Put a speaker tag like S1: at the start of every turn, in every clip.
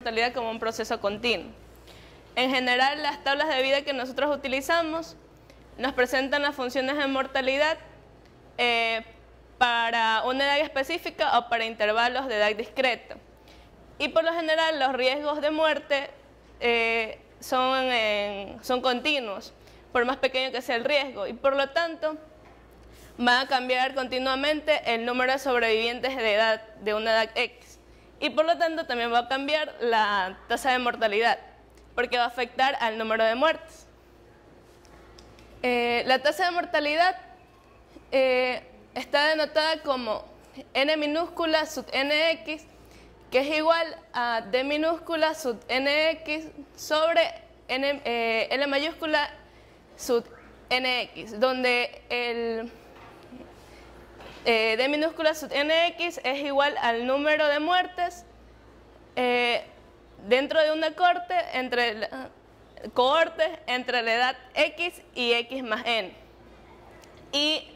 S1: mortalidad como un proceso continuo. En general, las tablas de vida que nosotros utilizamos nos presentan las funciones de mortalidad para una edad específica o para intervalos de edad discreta. Y por lo general los riesgos de muerte son continuos, por más pequeño que sea el riesgo, y por lo tanto va a cambiar continuamente el número de sobrevivientes de una edad X. Y por lo tanto también va a cambiar la tasa de mortalidad, porque va a afectar al número de muertes. La tasa de mortalidad está denotada como n minúscula sub nx, que es igual a d minúscula sub nx sobre l mayúscula sub nx, donde el d minúscula sub nx es igual al número de muertes dentro de una cohorte entre la edad x y x más n. Y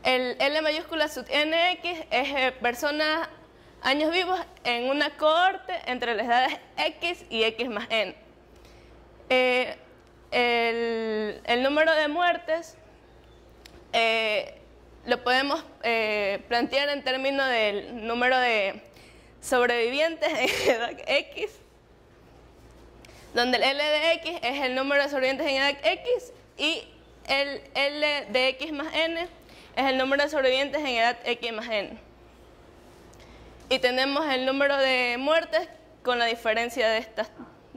S1: el L mayúscula sub nx es personas, años vivos en una cohorte entre las edades x y x más n. El número de muertes lo podemos plantear en términos del número de sobrevivientes en edad X, donde el L de X es el número de sobrevivientes en edad X y el L de X más N es el número de sobrevivientes en edad X más N. Y tenemos el número de muertes con la diferencia de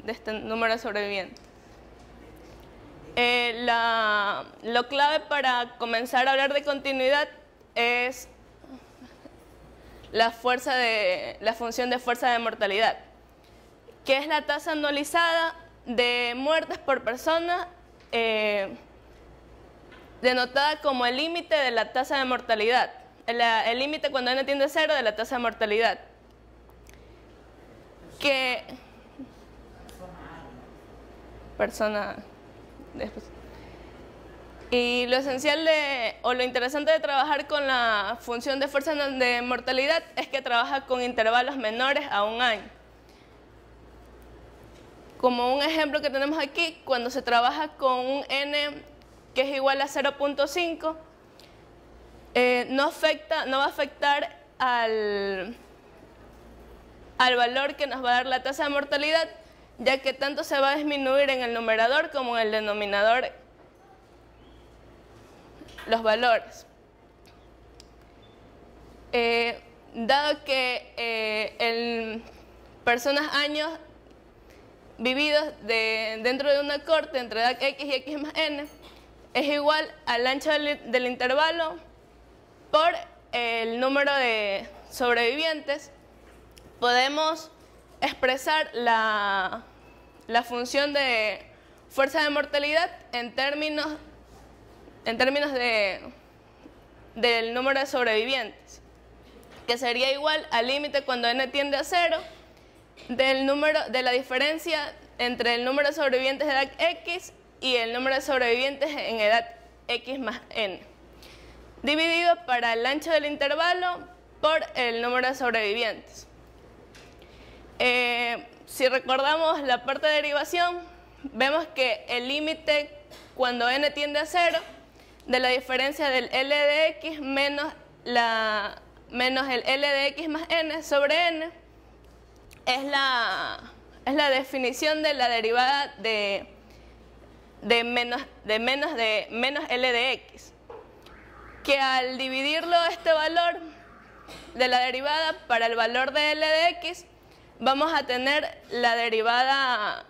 S1: este número de sobrevivientes. Lo clave para comenzar a hablar de continuidad es la función de fuerza de mortalidad, que es la tasa anualizada de muertes por persona, denotada como el límite de la tasa de mortalidad, el límite cuando n tiende a 0 de la tasa de mortalidad. Y lo esencial o lo interesante de trabajar con la función de fuerza de mortalidad es que trabaja con intervalos menores a un año. Como un ejemplo que tenemos aquí, cuando se trabaja con un n que es igual a 0.5, no va a afectar al valor que nos va a dar la tasa de mortalidad, ya que tanto se va a disminuir en el numerador como en el denominador los valores. Dado que personas años vividos dentro de una cohorte entre edad X y X más N es igual al ancho del intervalo por el número de sobrevivientes, podemos expresar la función de fuerza de mortalidad en términos del número de sobrevivientes, que sería igual al límite cuando n tiende a 0 de la diferencia entre el número de sobrevivientes de edad X y el número de sobrevivientes en edad X más N, dividido para el ancho del intervalo por el número de sobrevivientes. Si recordamos la parte de derivación, vemos que el límite cuando n tiende a 0 de la diferencia del L de X menos el L de X más N sobre N es la definición de la derivada de menos L de X, que al dividirlo este valor de la derivada para el valor de L de X, vamos a tener la derivada,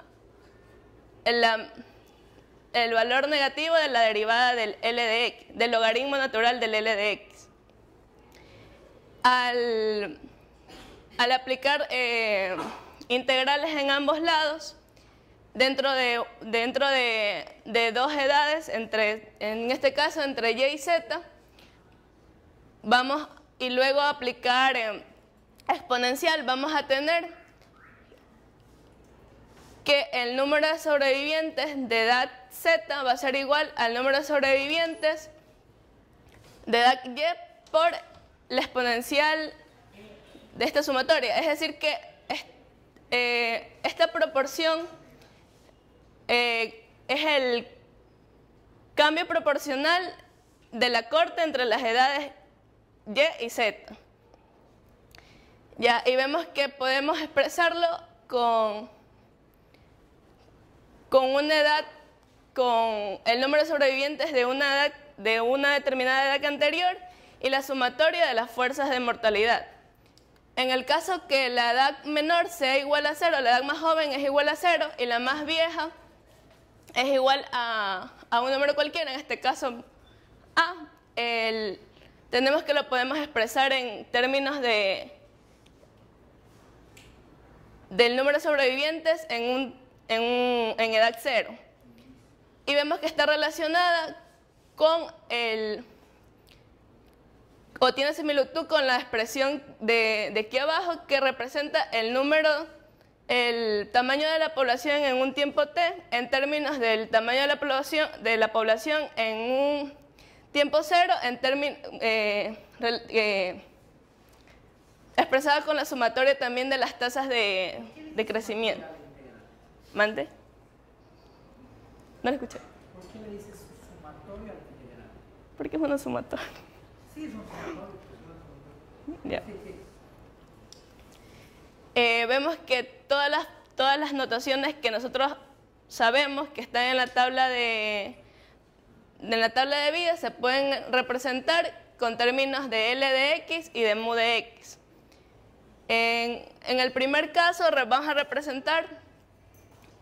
S1: el valor negativo de la derivada del L de X, del logaritmo natural del L de X. Al aplicar integrales en ambos lados, dentro de dos edades, en este caso entre Y y Z, y luego aplicar exponencial, vamos a tener que el número de sobrevivientes de edad Z va a ser igual al número de sobrevivientes de edad Y por la exponencial de esta sumatoria. Es decir que proporción es el cambio proporcional de la corte entre las edades Y y Z. Ya, y vemos que podemos expresarlo con una edad, con el número de sobrevivientes de una determinada edad anterior y la sumatoria de las fuerzas de mortalidad. En el caso que la edad menor sea igual a 0, la edad más joven es igual a 0 y la más vieja es igual a un número cualquiera, en este caso A, tenemos que lo podemos expresar en términos del número de sobrevivientes en edad 0. Y vemos que está relacionada con o tiene similitud con la expresión de aquí abajo, que representa el tamaño de la población en un tiempo t en términos del tamaño de la población en un tiempo 0 expresada con la sumatoria también de las tasas de crecimiento. ¿Mande? No lo escuché.
S2: ¿Por qué le dices sumatorio al integral?
S1: Porque es una sumatoria.
S2: Sí, es un sumatorio.
S1: Ya. Vemos que todas las notaciones que nosotros sabemos que están en la tabla de vida se pueden representar con términos de L de X y de mu de X. En el primer caso vamos a representar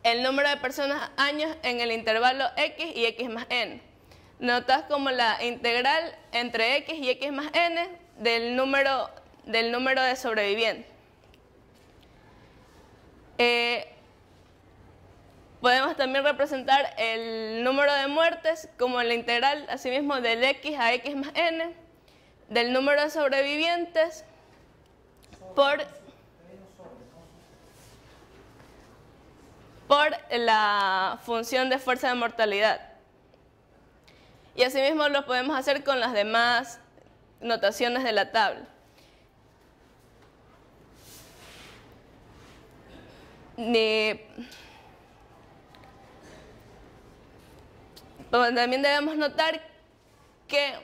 S1: el número de personas años en el intervalo X y X más N. Notas como la integral entre X y X más N del número de sobrevivientes. Podemos también representar el número de muertes como la integral, asimismo, del X a X más N, del número de sobrevivientes por la función de fuerza de mortalidad. Y asimismo lo podemos hacer con las demás notaciones de la tabla. También debemos notar que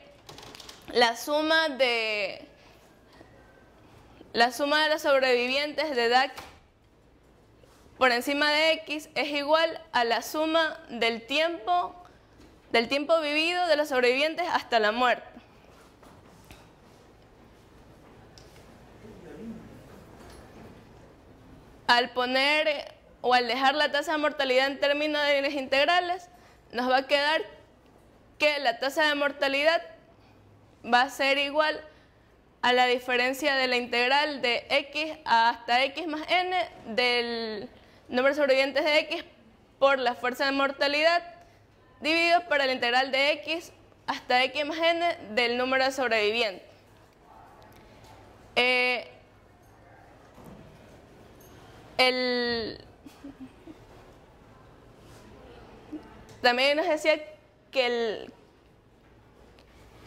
S1: la suma de los sobrevivientes de edad por encima de X es igual a la suma del tiempo vivido de los sobrevivientes hasta la muerte. Al poner o al dejar la tasa de mortalidad en términos de líneas integrales, nos va a quedar que la tasa de mortalidad va a ser igual a la diferencia de la integral de X hasta X más N del número de sobrevivientes de X por la fuerza de mortalidad dividido por la integral de X hasta X más N del número de sobrevivientes. También nos decía que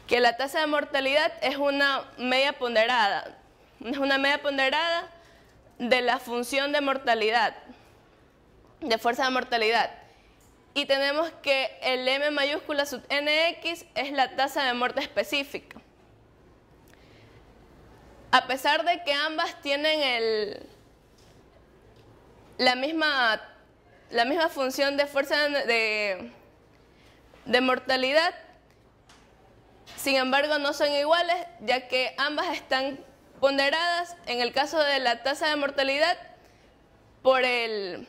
S1: la tasa de mortalidad es una media ponderada. Es una media ponderada de la función de mortalidad, de fuerza de mortalidad. Y tenemos que el M mayúscula sub NX es la tasa de muerte específica. A pesar de que ambas tienen la misma función de fuerza de mortalidad, sin embargo no son iguales, ya que ambas están ponderadas en el caso de la tasa de mortalidad por el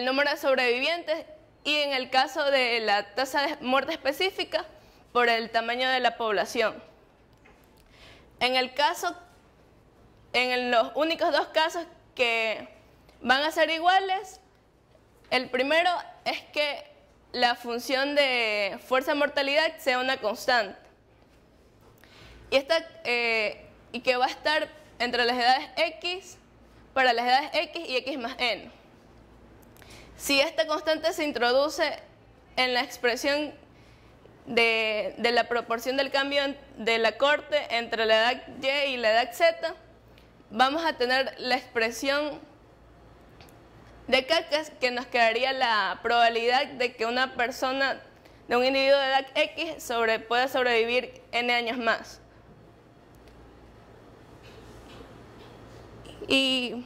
S1: número de sobrevivientes y en el caso de la tasa de muerte específica por el tamaño de la población. En los únicos dos casos que van a ser iguales, el primero es que la función de fuerza de mortalidad sea una constante y que va a estar entre las edades X, para las edades X y X más N. Si esta constante se introduce en la expresión de la proporción del cambio de la corte entre la edad Y y la edad Z, vamos a tener la expresión de cacas, que nos quedaría la probabilidad de que una persona, de un individuo de edad X, pueda sobrevivir N años más. Y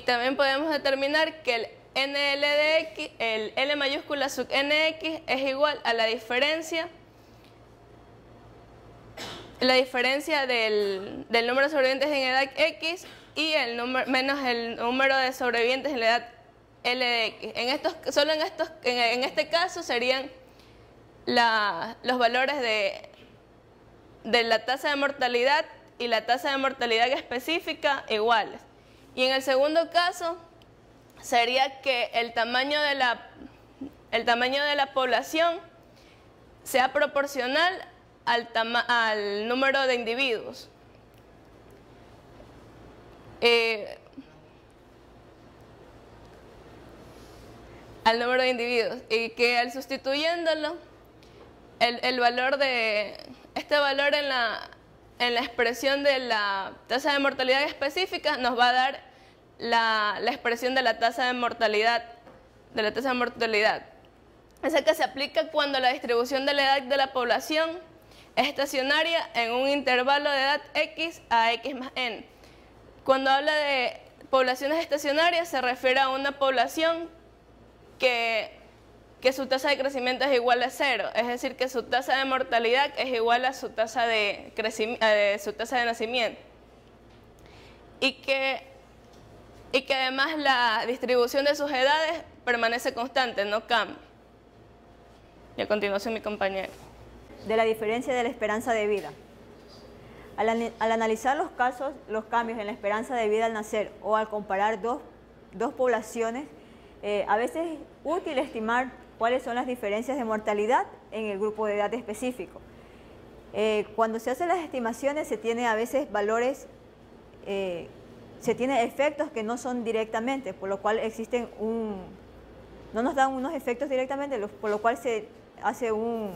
S1: también podemos determinar que el NL de X, el L mayúscula sub NX es igual a la diferencia del número de sobrevivientes en edad X y menos el número de sobrevivientes en la edad L de X. En este caso serían los valores de la tasa de mortalidad y la tasa de mortalidad específica iguales. Y en el segundo caso sería que el tamaño de la población sea proporcional al número de individuos. Al número de individuos. Y que al sustituyéndolo, el valor de este valor en la expresión de la tasa de mortalidad específica nos va a dar la expresión de la tasa de mortalidad. Esa que se aplica cuando la distribución de la edad de la población es estacionaria en un intervalo de edad X a X más N. Cuando habla de poblaciones estacionarias se refiere a una población que su tasa de crecimiento es igual a 0, es decir, que su tasa de mortalidad es igual a su tasa de nacimiento. Y que además la distribución de sus edades permanece constante, no cambia. Y a continuación mi compañero.
S3: De la diferencia de la esperanza de vida. Al analizar los cambios en la esperanza de vida al nacer o al comparar dos poblaciones, a veces es útil estimar cuáles son las diferencias de mortalidad en el grupo de edad específico. Cuando se hacen las estimaciones se tiene a veces valores, se tiene efectos que no son directamente, por lo cual no nos dan unos efectos directamente, por lo cual se hace un